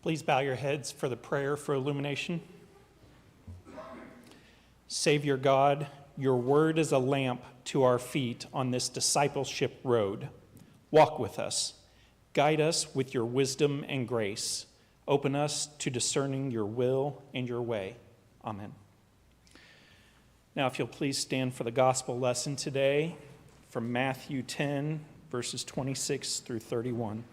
Please bow your heads for the prayer for illumination. Savior God, your word is a lamp to our feet on this discipleship road. Walk with us. Guide us with your wisdom and grace. Open us to discerning your will and your way. Amen. Now, if you'll please stand for the gospel lesson today from Matthew 10, verses 26 through 31.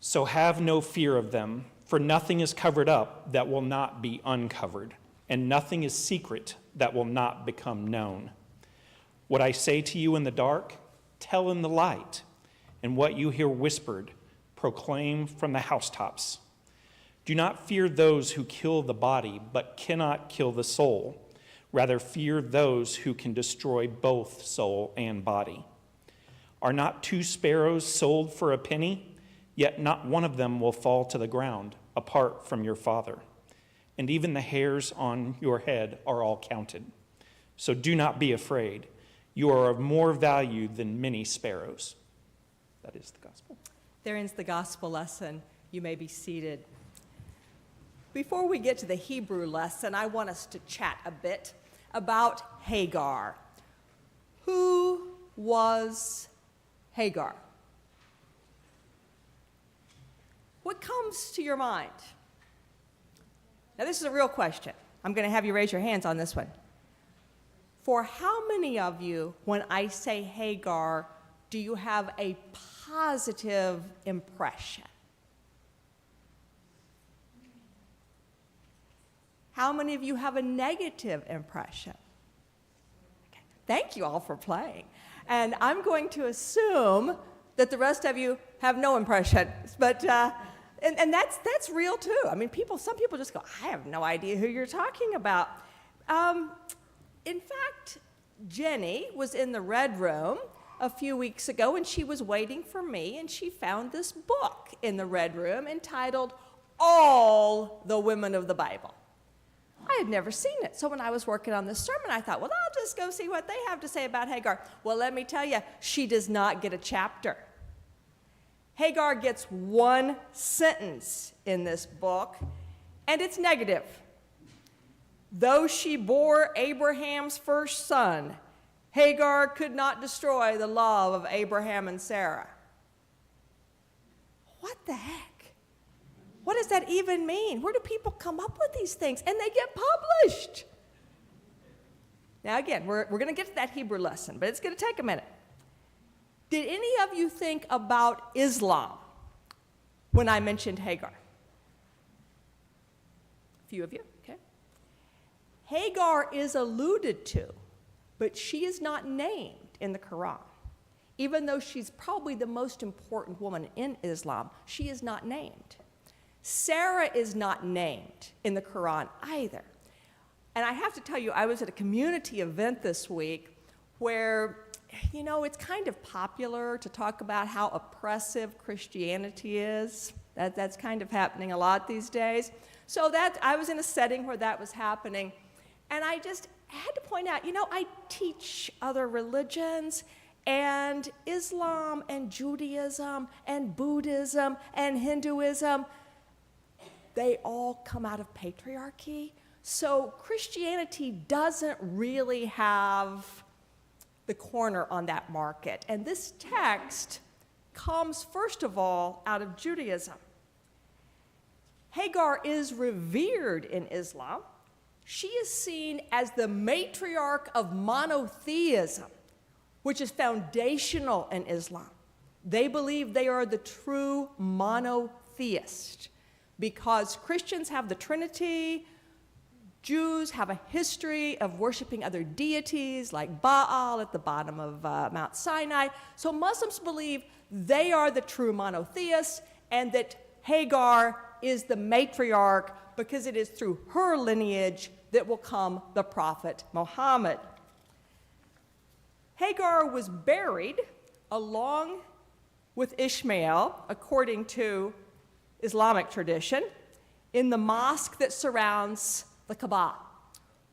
So have no fear of them, for nothing is covered up that will not be uncovered, and nothing is secret that will not become known. What I say to you in the dark, tell in the light, and what you hear whispered, proclaim from the housetops. Do not fear those who kill the body, but cannot kill the soul. Rather, fear those who can destroy both soul and body. Are not 2 sparrows sold for a penny? Yet not one of them will fall to the ground apart from your Father. And even the hairs on your head are all counted. So do not be afraid. You are of more value than many sparrows. That is the gospel. There ends the gospel lesson. You may be seated. Before we get to the Hebrew lesson, I want us to chat a bit about Hagar. Who was Hagar? What comes to your mind? Now, this is a real question. I'm going to have you raise your hands on this one. For how many of you, when I say Hagar, do you have a positive impression? How many of you have a negative impression? Okay. Thank you all for playing. And I'm going to assume that the rest of you have no impression, but and that's real too. I mean, some people just go, I have no idea who you're talking about. In fact, Jenny was in the Red Room a few weeks ago, and she was waiting for me, and she found this book in the Red Room entitled All the Women of the Bible. I had never seen it, so when I was working on this sermon, I thought, well, I'll just go see what they have to say about Hagar. Well, let me tell you, she does not get a chapter. Hagar gets one sentence in this book, and it's negative. Though she bore Abraham's first son, Hagar could not destroy the love of Abraham and Sarah. What the heck? What does that even mean? Where do people come up with these things? And they get published. Now again, we're going to get to that Hebrew lesson, but it's going to take a minute. Did any of you think about Islam when I mentioned Hagar? A few of you, okay. Hagar is alluded to, but she is not named in the Quran. Even though she's probably the most important woman in Islam, she is not named. Sarah is not named in the Quran either. And I have to tell you, I was at a community event this week where, you know, it's kind of popular to talk about how oppressive Christianity is. That's kind of happening a lot these days. So I was in a setting where that was happening. And I just had to point out, you know, I teach other religions, and Islam and Judaism and Buddhism and Hinduism, they all come out of patriarchy. So Christianity doesn't really have the corner on that market. And this text comes, first of all, out of Judaism. Hagar is revered in Islam. She is seen as the matriarch of monotheism, which is foundational in Islam. They believe they are the true monotheist because Christians have the Trinity, Jews have a history of worshiping other deities like Baal at the bottom of Mount Sinai. So Muslims believe they are the true monotheists and that Hagar is the matriarch because it is through her lineage that will come the prophet Muhammad. Hagar was buried along with Ishmael, according to Islamic tradition, in the mosque that surrounds the Kaaba,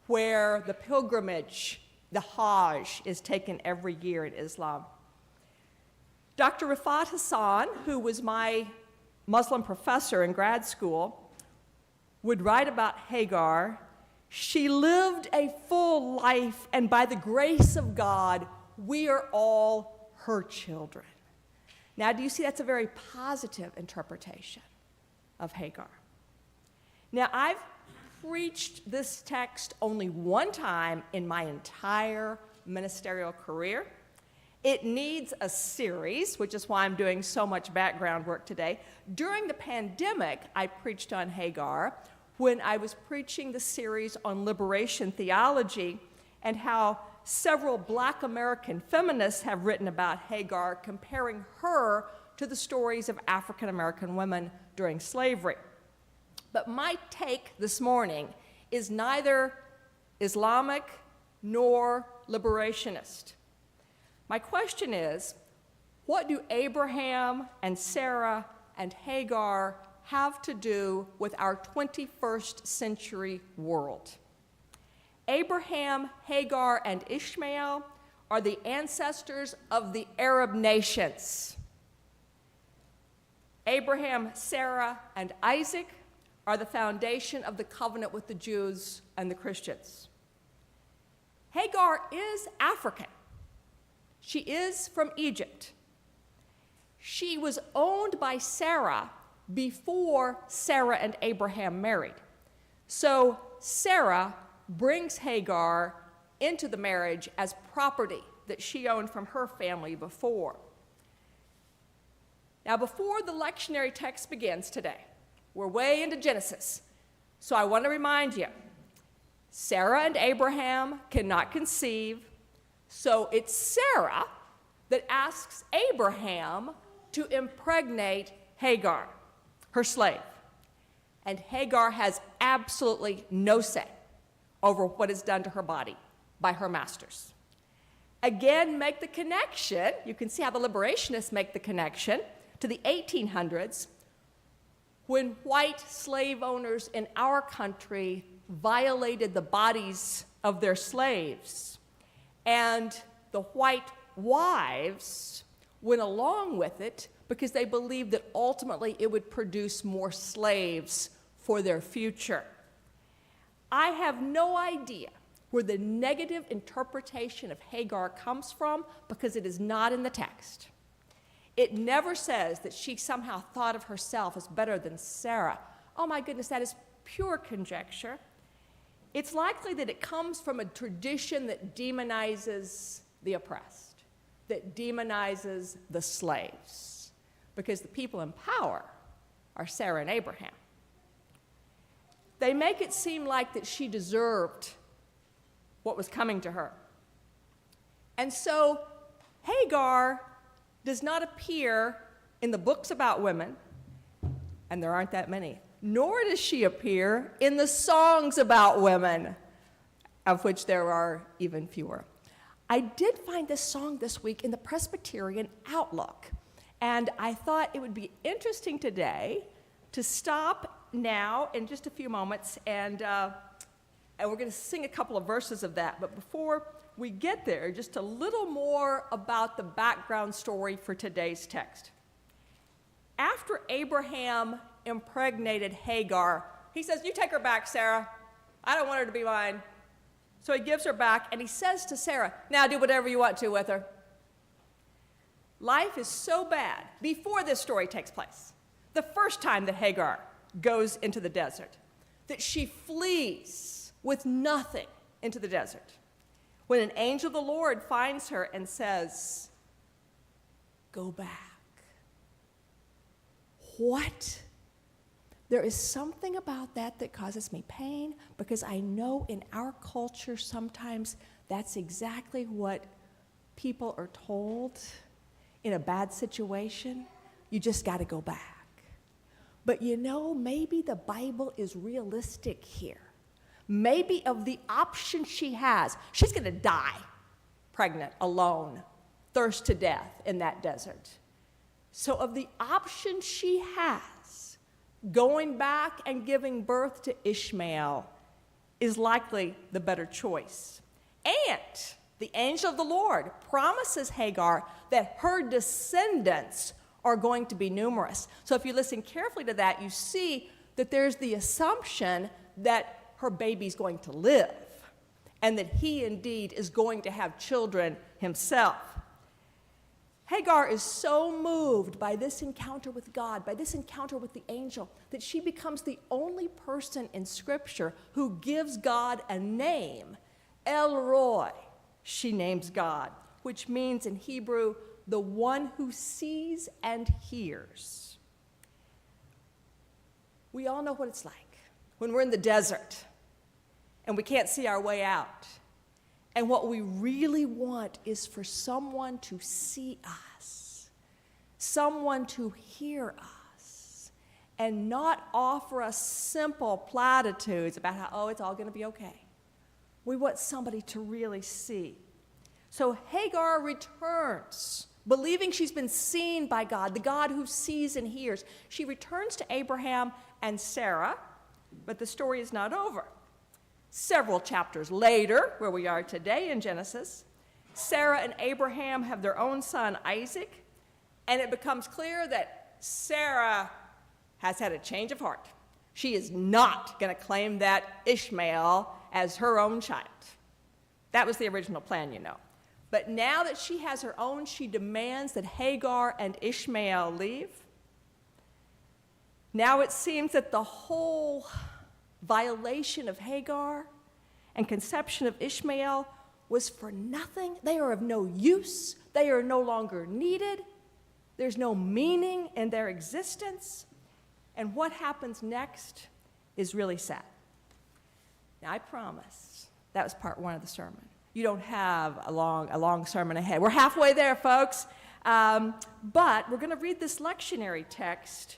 where the pilgrimage, the Hajj, is taken every year in Islam. Dr. Rifat Hassan, who was my Muslim professor in grad school, would write about Hagar. She lived a full life, and by the grace of God, we are all her children. Now, do you see that's a very positive interpretation of Hagar? Now, I've preached this text only one time in my entire ministerial career. It needs a series, which is why I'm doing so much background work today. During the pandemic, I preached on Hagar when I was preaching the series on liberation theology and how several Black American feminists have written about Hagar, comparing her to the stories of African American women during slavery. But my take this morning is neither Islamic nor liberationist. My question is, what do Abraham and Sarah and Hagar have to do with our 21st century world? Abraham, Hagar, and Ishmael are the ancestors of the Arab nations. Abraham, Sarah, and Isaac are the foundation of the covenant with the Jews and the Christians. Hagar is African. She is from Egypt. She was owned by Sarah before Sarah and Abraham married. So Sarah brings Hagar into the marriage as property that she owned from her family before. Now, before the lectionary text begins today, we're way into Genesis. So I want to remind you, Sarah and Abraham cannot conceive, so it's Sarah that asks Abraham to impregnate Hagar, her slave. And Hagar has absolutely no say over what is done to her body by her masters. Again, make the connection, you can see how the liberationists make the connection, to the 1800s, when white slave owners in our country violated the bodies of their slaves. And the white wives went along with it because they believed that ultimately it would produce more slaves for their future. I have no idea where the negative interpretation of Hagar comes from because it is not in the text. It never says that she somehow thought of herself as better than Sarah. Oh my goodness, that is pure conjecture. It's likely that it comes from a tradition that demonizes the oppressed, that demonizes the slaves, because the people in power are Sarah and Abraham. They make it seem like that she deserved what was coming to her. And so Hagar does not appear in the books about women, and there aren't that many, nor does she appear in the songs about women, of which there are even fewer. I did find this song this week in the Presbyterian Outlook, and I thought it would be interesting today to stop now in just a few moments, and we're going to sing a couple of verses of that. But before we get there, just a little more about the background story for today's text. After Abraham impregnated Hagar, he says, "You take her back, Sarah. I don't want her to be mine." So he gives her back, and he says to Sarah, "Now do whatever you want to with her." Life is so bad before this story takes place. The first time that Hagar goes into the desert, that she flees with nothing into the desert, when an angel of the Lord finds her and says, "Go back." What? There is something about that that causes me pain, because I know in our culture sometimes that's exactly what people are told in a bad situation. You just got to go back. But you know, maybe the Bible is realistic here. Maybe of the options she has, she's going to die pregnant, alone, thirst to death in that desert. So of the options she has, going back and giving birth to Ishmael is likely the better choice. And the angel of the Lord promises Hagar that her descendants are going to be numerous. So if you listen carefully to that, you see that there's the assumption that her baby's going to live and that he indeed is going to have children himself. Hagar is so moved by this encounter with God, by this encounter with the angel, that she becomes the only person in Scripture who gives God a name. El Roi, she names God, which means in Hebrew, the one who sees and hears. We all know what it's like when we're in the desert and we can't see our way out. And what we really want is for someone to see us, someone to hear us, and not offer us simple platitudes about how, oh, it's all going to be okay. We want somebody to really see. So Hagar returns, believing she's been seen by God, the God who sees and hears. She returns to Abraham and Sarah, but the story is not over. Several chapters later, where we are today in Genesis, Sarah and Abraham have their own son, Isaac, and it becomes clear that Sarah has had a change of heart. She is not going to claim that Ishmael as her own child. That was the original plan, you know. But now that she has her own, she demands that Hagar and Ishmael leave. Now it seems that the whole violation of Hagar and conception of Ishmael was for nothing. They are of no use. They are no longer needed. There's no meaning in their existence. And what happens next is really sad. Now, I promise that was part one of the sermon. You don't have a long sermon ahead. We're halfway there, folks. But we're going to read this lectionary text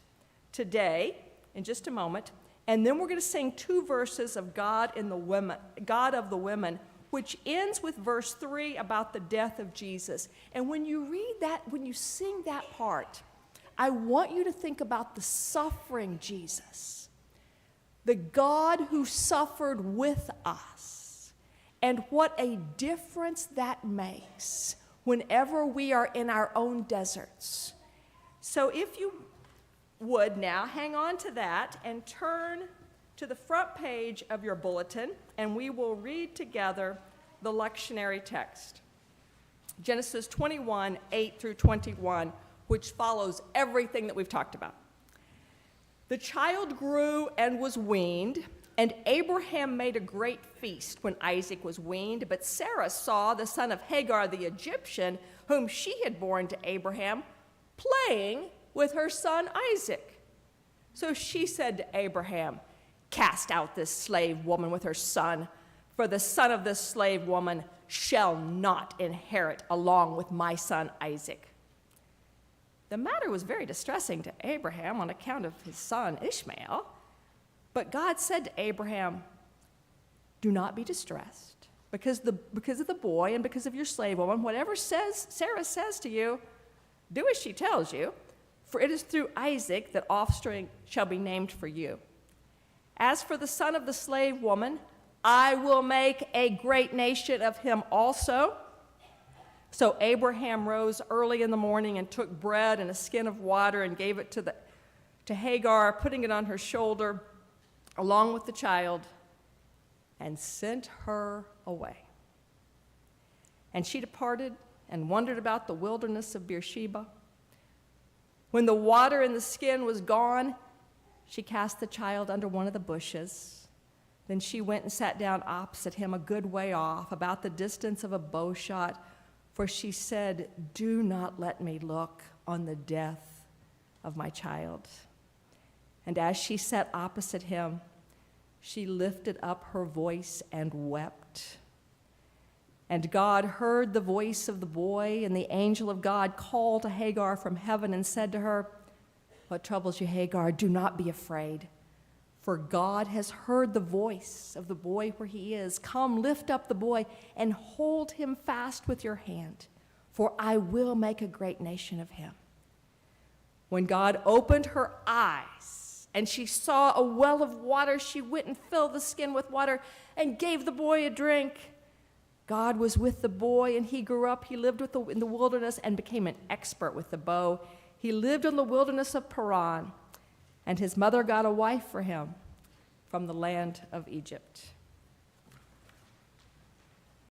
today in just a moment. And then we're going to sing 2 verses of God of the Women, which ends with verse 3 about the death of Jesus. And when you read that, when you sing that part, I want you to think about the suffering Jesus, the God who suffered with us, and what a difference that makes whenever we are in our own deserts. So if you would now hang on to that and turn to the front page of your bulletin, and we will read together the lectionary text. Genesis 21, 8 through 21, which follows everything that we've talked about. The child grew and was weaned, and Abraham made a great feast when Isaac was weaned, but Sarah saw the son of Hagar the Egyptian, whom she had borne to Abraham, playing with her son Isaac. So she said to Abraham, "Cast out this slave woman with her son, for the son of this slave woman shall not inherit along with my son Isaac." The matter was very distressing to Abraham on account of his son Ishmael. But God said to Abraham, "Do not be distressed because of the boy and because of your slave woman. Whatever Sarah says to you, do as she tells you. For it is through Isaac that offspring shall be named for you. As for the son of the slave woman, I will make a great nation of him also." So Abraham rose early in the morning and took bread and a skin of water and gave it to Hagar, putting it on her shoulder along with the child, and sent her away. And she departed and wandered about the wilderness of Beersheba. When the water in the skin was gone, she cast the child under one of the bushes. Then she went and sat down opposite him a good way off, about the distance of a bow shot, for she said, "Do not let me look on the death of my child." And as she sat opposite him, she lifted up her voice and wept. And God heard the voice of the boy, and the angel of God called to Hagar from heaven and said to her, "What troubles you, Hagar? Do not be afraid, for God has heard the voice of the boy where he is. Come, lift up the boy and hold him fast with your hand, for I will make a great nation of him." When God opened her eyes and she saw a well of water, she went and filled the skin with water and gave the boy a drink. God was with the boy, and he grew up. He lived in the wilderness and became an expert with the bow. he lived in the wilderness of Paran, and his mother got a wife for him from the land of Egypt.